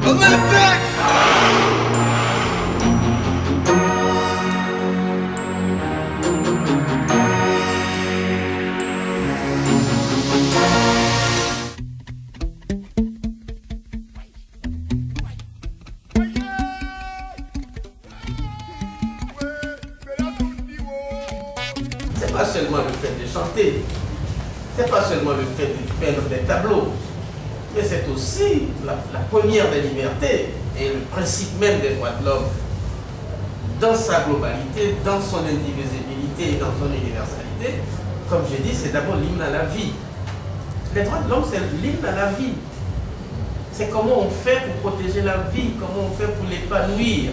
C'est pas seulement le fait de chanter, c'est pas seulement le fait de peindre des tableaux, mais c'est aussi la première des libertés et le principe même des droits de l'homme dans sa globalité, dans son indivisibilité et dans son universalité. Comme je dis, c'est d'abord l'hymne à la vie. Les droits de l'homme, c'est l'hymne à la vie. C'est comment on fait pour protéger la vie, comment on fait pour l'épanouir.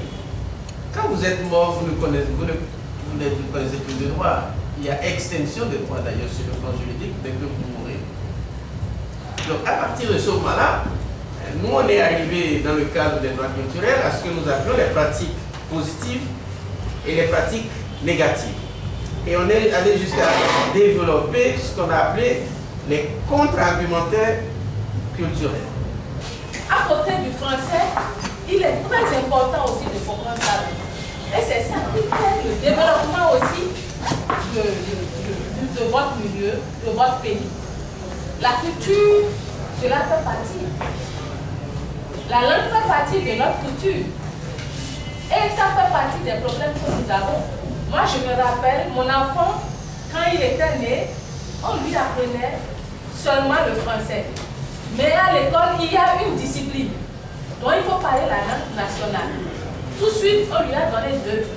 Quand vous êtes mort, vous ne connaissez plus de droits. Il y a extinction des droits d'ailleurs sur le plan juridique dès que vous mourrez. Donc à partir de ce moment-là, nous on est arrivé dans le cadre des droits culturels à ce que nous appelons les pratiques positives et les pratiques négatives. Et on est allé jusqu'à développer ce qu'on a appelé les contre-argumentaires culturels. À côté du français, il est très important aussi de comprendre ça. Et c'est ça qui fait le développement aussi de votre milieu, de votre pays. La culture, cela fait partie. La langue fait partie de notre culture. Et ça fait partie des problèmes que nous avons. Moi, je me rappelle, mon enfant, quand il était né, on lui apprenait seulement le français. Mais à l'école, il y a une discipline. Donc, il faut parler la langue nationale. Tout de suite, on lui a donné deux.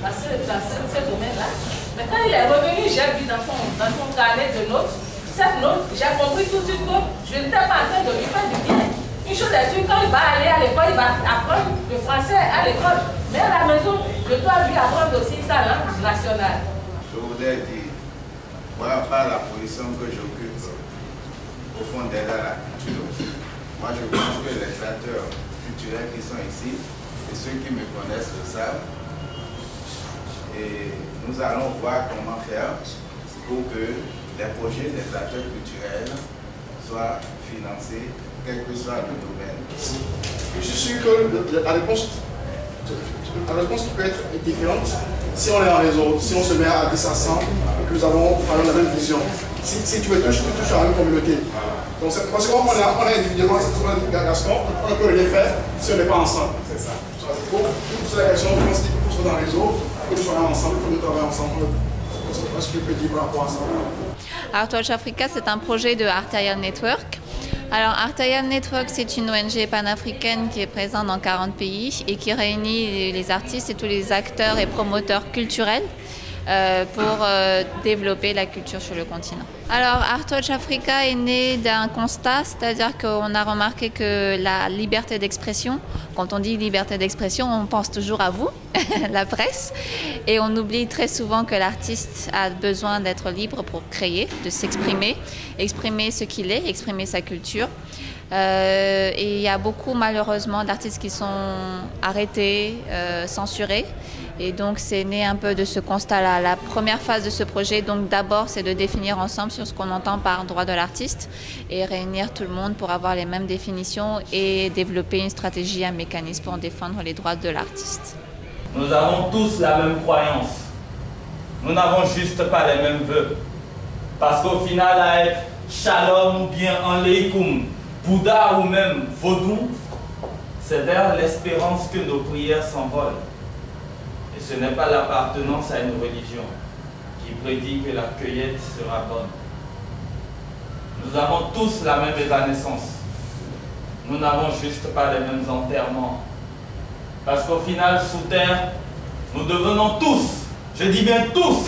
Dans ce domaine-là. Mais quand il est revenu, j'ai vu dans son carnet de notes, cette note, j'ai compris tout de suite que je n'étais pas en train de lui faire du bien. Une chose est sûre, quand il va aller à l'école, il va apprendre le français à l'école. Mais à la maison, je dois lui apprendre aussi sa langue nationale. Je voudrais dire, moi, par la position que j'occupe au fond d'aide à la culture, moi je pense que les acteurs culturels qui sont ici, et ceux qui me connaissent le savent, et nous allons voir comment faire pour que les projets des acteurs culturels soient financés, quel que soit le domaine. Je suis sûr que la réponse peut être différente si on est en réseau, si on se met à 10 à 100 et que nous avons la même vision. Si tu touches à une communauté. Donc, parce qu'on est individuellement, c'est une intégration, on ne peut rien faire si on n'est pas ensemble. C'est ça. Pour la question, je pense qu'il faut se dans le réseau, il faut que nous soyons ensemble, il faut que nous travaillions ensemble. C'est ce que je peux dire par rapport à ça. Artwatch Africa, c'est un projet de Artaya Network. Alors, Artaya Network, c'est une ONG panafricaine qui est présente dans 40 pays et qui réunit les artistes et tous les acteurs et promoteurs culturels pour développer la culture sur le continent. Alors, Artwatch Africa est né d'un constat, c'est-à-dire qu'on a remarqué que la liberté d'expression, quand on dit liberté d'expression, on pense toujours à vous, la presse, et on oublie très souvent que l'artiste a besoin d'être libre pour créer, de s'exprimer, exprimer ce qu'il est, exprimer sa culture. Et il y a beaucoup malheureusement d'artistes qui sont arrêtés, censurés. Et donc c'est né un peu de ce constat-là. La première phase de ce projet, donc d'abord, c'est de définir ensemble sur ce qu'on entend par droit de l'artiste et réunir tout le monde pour avoir les mêmes définitions et développer une stratégie, un mécanisme pour défendre les droits de l'artiste. Nous avons tous la même croyance. Nous n'avons juste pas les mêmes vœux. Parce qu'au final, à être Shalom ou bien Aleikum, Bouddha ou même Vaudou, c'est vers l'espérance que nos prières s'envolent. Et ce n'est pas l'appartenance à une religion qui prédit que la cueillette sera bonne. Nous avons tous la même évanescence. Nous n'avons juste pas les mêmes enterrements. Parce qu'au final, sous terre, nous devenons tous, je dis bien tous,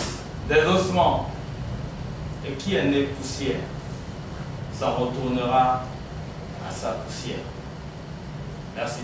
des ossements. Et qui est né poussière, s'en retournera à sa poussière. Merci.